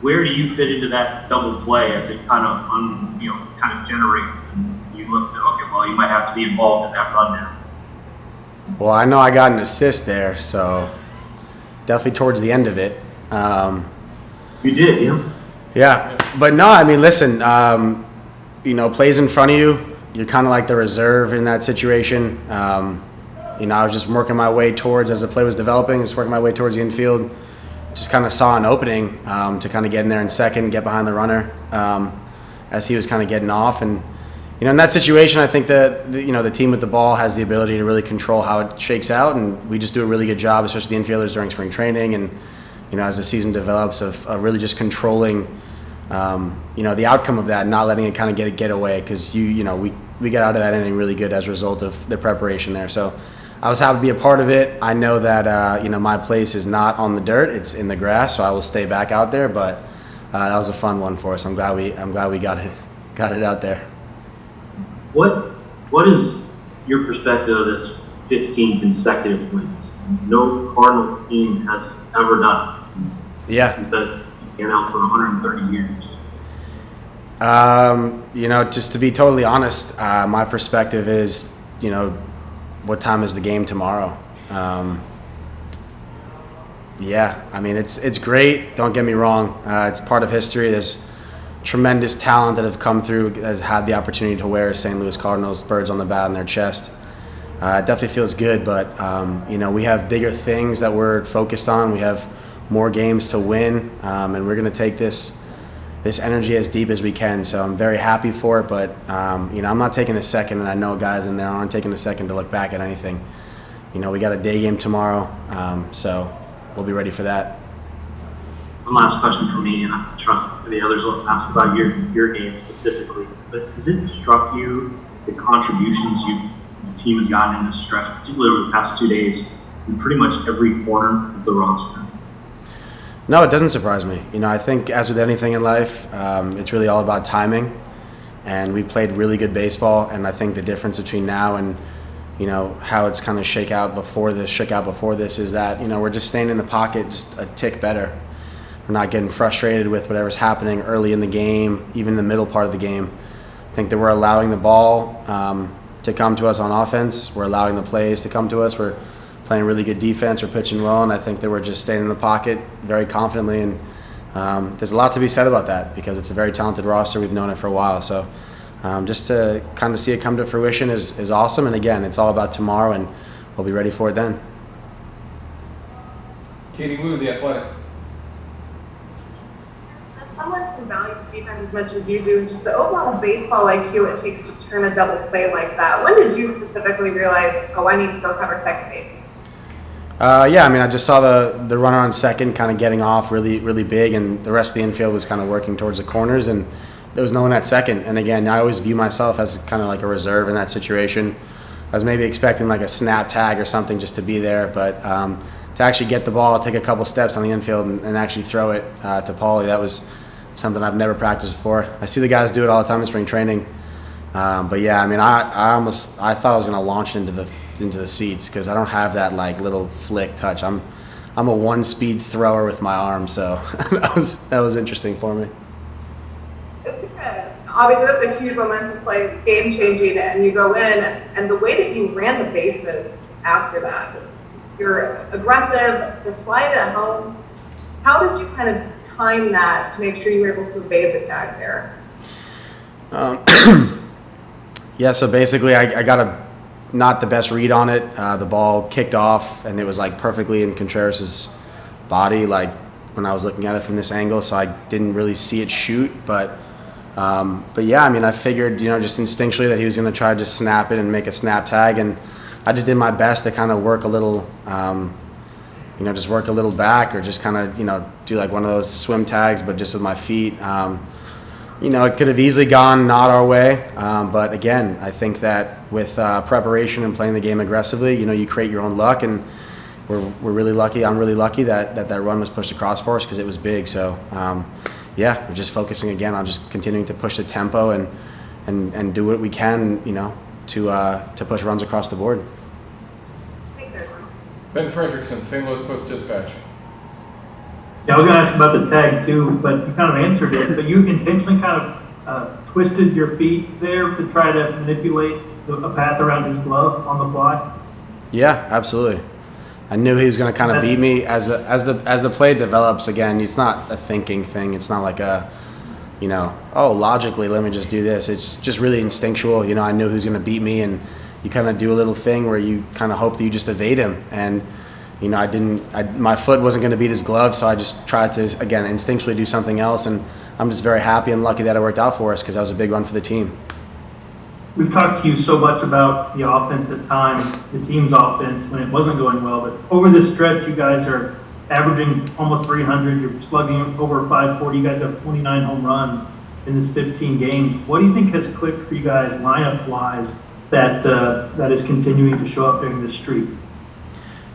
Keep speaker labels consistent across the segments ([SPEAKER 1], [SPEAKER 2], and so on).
[SPEAKER 1] where do you fit into that double play as it kind of generates, and you look to, okay, well, you might have to be involved in that run now?
[SPEAKER 2] Well, I know I got an assist there, so definitely towards the end of it.
[SPEAKER 1] You did, yeah?
[SPEAKER 2] Yeah, but no, I mean, listen, plays in front of you, you're kind of like the reserve in that situation. I was just working my way towards, as the play was developing, just working my way towards the infield. Just kind of saw an opening to kind of get in there in second, get behind the runner as he was kind of getting off. And, in that situation, I think that, the team with the ball has the ability to really control how it shakes out. And we just do a really good job, especially the infielders during spring training. And, as the season develops of really just controlling, the outcome of that, and not letting it kind of get away. Because, we got out of that inning really good as a result of the preparation there. So I was happy to be a part of it. I know that my place is not on the dirt; it's in the grass, so I will stay back out there. But that was a fun one for us. I'm glad we got it out there.
[SPEAKER 1] What is your perspective of this 15 consecutive wins? No Cardinal team has ever done it.
[SPEAKER 2] Yeah,
[SPEAKER 1] he's been out for 130 years.
[SPEAKER 2] Just to be totally honest, my perspective is, what time is the game tomorrow? It's great. Don't get me wrong. It's part of history. There's tremendous talent that have come through, has had the opportunity to wear St. Louis Cardinals birds on the bat on their chest. It definitely feels good, but, we have bigger things that we're focused on. We have more games to win, and we're going to take this energy as deep as we can. So I'm very happy for it, but I'm not taking a second, and I know guys in there aren't taking a second to look back at anything. We got a day game tomorrow, so we'll be ready for that.
[SPEAKER 1] One last question from me, and I trust the others will ask about your game specifically. But has it struck you the contributions the team has gotten in this stretch, particularly over the past 2 days, in pretty much every corner of the roster?
[SPEAKER 2] No, it doesn't surprise me. I think as with anything in life, it's really all about timing. And we played really good baseball. And I think the difference between now and, how it's kind of shook out before this is that, we're just staying in the pocket just a tick better. We're not getting frustrated with whatever's happening early in the game, even in the middle part of the game. I think that we're allowing the ball to come to us on offense. We're allowing the plays to come to us. We're playing really good defense, we're pitching well, and I think that we're just staying in the pocket very confidently. And there's a lot to be said about that because it's a very talented roster. We've known it for a while. So just to kind of see it come to fruition is awesome. And again, it's all about tomorrow, and we'll be ready for it then.
[SPEAKER 3] Katie Wu, The Athletic.
[SPEAKER 4] As someone who values defense as much as you do, and just the overall baseball IQ it takes to turn a double play like that, when did you specifically realize, I need to go cover second base?
[SPEAKER 2] I just saw the runner on second kind of getting off really, really big, and the rest of the infield was kind of working towards the corners, and there was no one at second. And again, I always view myself as kind of like a reserve in that situation. I was maybe expecting like a snap tag or something just to be there, but to actually get the ball, take a couple steps on the infield and actually throw it to Paulie, that was something I've never practiced before. I see the guys do it all the time in spring training. I thought I was going to launch into the seats because I don't have that like little flick touch. I'm a one-speed thrower with my arm, so that was interesting for me.
[SPEAKER 4] Obviously, that's a huge momentum play. It's game-changing, and you go in, and the way that you ran the bases after that was you're aggressive, the slide at home. How did you kind of time that to make sure you were able to evade the tag there?
[SPEAKER 2] So basically I got not the best read on it. The ball kicked off, and it was like perfectly in Contreras' body, like when I was looking at it from this angle, so I didn't really see it shoot. But I figured, just instinctually that he was going to try to just snap it and make a snap tag, and I just did my best to kind of work a little, just work a little back, or just kind of, do like one of those swim tags, but just with my feet. It could have easily gone not our way, but again, I think that with preparation and playing the game aggressively, you create your own luck, and we're really lucky. I'm really lucky that run was pushed across for us because it was big. So, we're just focusing again on just continuing to push the tempo and do what we can, to push runs across the board.
[SPEAKER 4] Thanks, Harrison.
[SPEAKER 3] Ben Frederickson, St. Louis Post-Dispatch. Yeah, I was going to ask about the tag too, but you kind of answered it. But you intentionally kind of twisted your feet there to try to manipulate a path around his glove on the fly.
[SPEAKER 2] Yeah, absolutely. I knew he was going to kind of beat me as the play develops. Again, it's not a thinking thing. It's not like a, logically, let me just do this. It's just really instinctual. I knew he was going to beat me, and you kind of do a little thing where you kind of hope that you just evade him. And my foot wasn't going to beat his glove, so I just tried to, again, instinctually do something else. And I'm just very happy and lucky that it worked out for us because that was a big run for the team.
[SPEAKER 3] We've talked to you so much about the offense at times, the team's offense when it wasn't going well, but over this stretch, you guys are averaging almost 300. You're slugging over 540. You guys have 29 home runs in this 15 games. What do you think has clicked for you guys lineup-wise that is continuing to show up during this streak?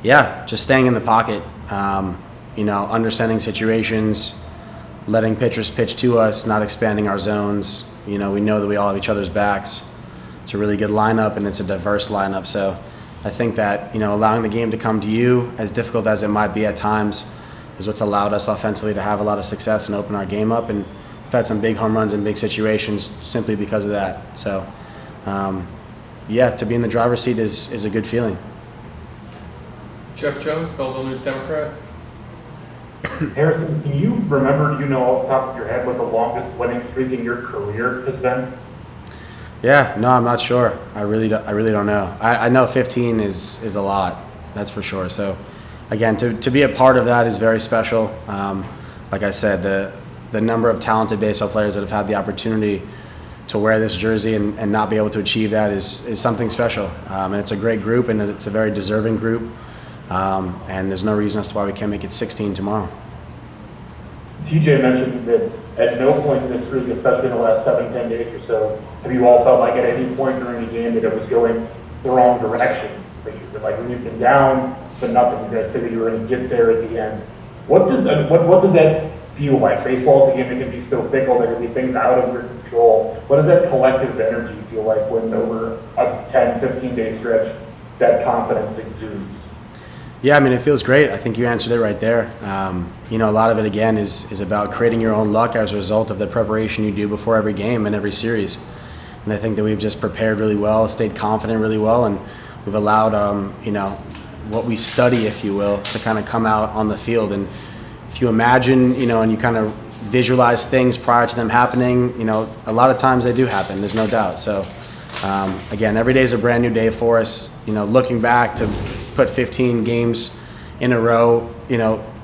[SPEAKER 2] Yeah, just staying in the pocket, understanding situations, letting pitchers pitch to us, not expanding our zones. We know that we all have each other's backs. It's a really good lineup, and it's a diverse lineup. So I think that, allowing the game to come to you, as difficult as it might be at times, is what's allowed us offensively to have a lot of success and open our game up. And we've had some big home runs in big situations simply because of that. So, to be in the driver's seat is a good feeling.
[SPEAKER 5] Jeff Jones, Belleville News Democrat.
[SPEAKER 6] Harrison, can you remember, off the top of your head what the longest winning streak in your career has been?
[SPEAKER 2] Yeah, no, I'm not sure. I really don't know. I know 15 is a lot, that's for sure. So, again, to be a part of that is very special. Like I said, the number of talented baseball players that have had the opportunity to wear this jersey and not be able to achieve that is something special. And it's a great group, and it's a very deserving group. And there's no reason as to why we can't make it 16 tomorrow.
[SPEAKER 6] TJ mentioned that at no point in this streak, especially in the last 7-10 days or so, have you all felt like at any point during the game that it was going the wrong direction for you? That like when you've been down, it's been nothing. You guys figured you were going to get there at the end. What does that feel like? Baseball is a game that can be so fickle. There can be things out of your control. What does that collective energy feel like when over a 10, 15-day stretch that confidence exudes?
[SPEAKER 2] Yeah, it feels great. I think you answered it right there. A lot of it, again, is about creating your own luck as a result of the preparation you do before every game and every series. And I think that we've just prepared really well, stayed confident really well, and we've allowed, what we study, if you will, to kind of come out on the field. And if you imagine, and you kind of visualize things prior to them happening, a lot of times they do happen, there's no doubt. So, again, every day is a brand new day for us. Looking back to put 15 games in a row,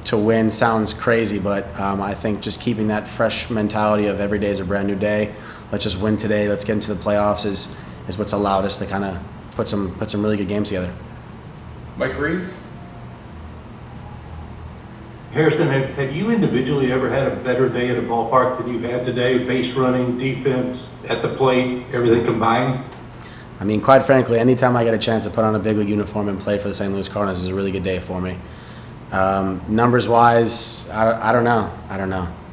[SPEAKER 2] to win sounds crazy, but I think just keeping that fresh mentality of every day is a brand new day. Let's just win today. Let's get into the playoffs is what's allowed us to kind of put some really good games together.
[SPEAKER 5] Mike Reeves.
[SPEAKER 7] Harrison, have you individually ever had a better day at a ballpark than you've had today? Base running, defense, at the plate, everything combined?
[SPEAKER 2] Quite frankly, anytime I get a chance to put on a big league uniform and play for the St. Louis Cardinals is a really good day for me. Numbers-wise, I don't know.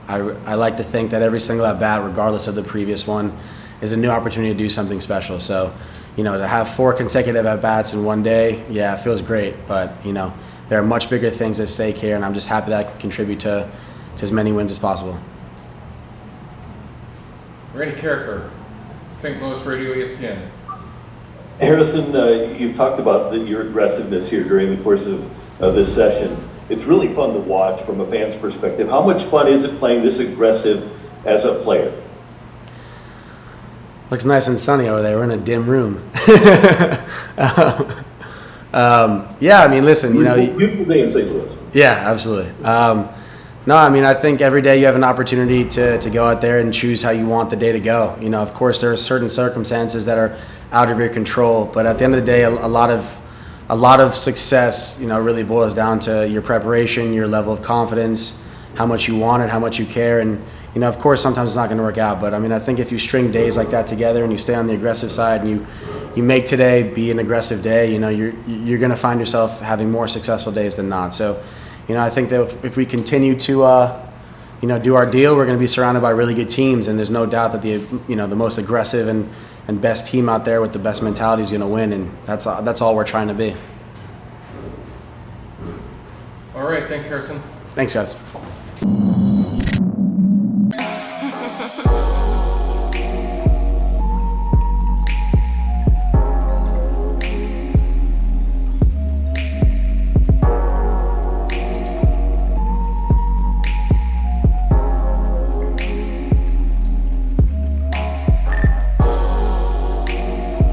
[SPEAKER 2] I like to think that every single at-bat, regardless of the previous one, is a new opportunity to do something special. So, to have 4 consecutive at-bats in one day, yeah, it feels great. But, there are much bigger things at stake here, and I'm just happy that I can contribute to as many wins as possible.
[SPEAKER 5] Randy Carricker, St. Louis Radio ESPN.
[SPEAKER 8] Harrison, you've talked about your aggressiveness here during the course of this session. It's really fun to watch from a fan's perspective. How much fun is it playing this aggressive as a player?
[SPEAKER 2] Looks nice and sunny over there. We're in a dim room. Listen,
[SPEAKER 8] Beautiful day in St. Louis.
[SPEAKER 2] Yeah, absolutely. I think every day you have an opportunity to go out there and choose how you want the day to go. Of course, there are certain circumstances that are out of your control, but at the end of the day, a lot of success, really boils down to your preparation, your level of confidence, how much you want it, how much you care, and of course, sometimes it's not going to work out. But I think if you string days like that together and you stay on the aggressive side and you make today be an aggressive day, you're going to find yourself having more successful days than not. So, I think that if we continue to do our deal, we're going to be surrounded by really good teams, and there's no doubt that the most aggressive and best team out there with the best mentality is going to win, and that's all we're trying to be.
[SPEAKER 5] All right, thanks, Harrison.
[SPEAKER 2] Thanks, guys.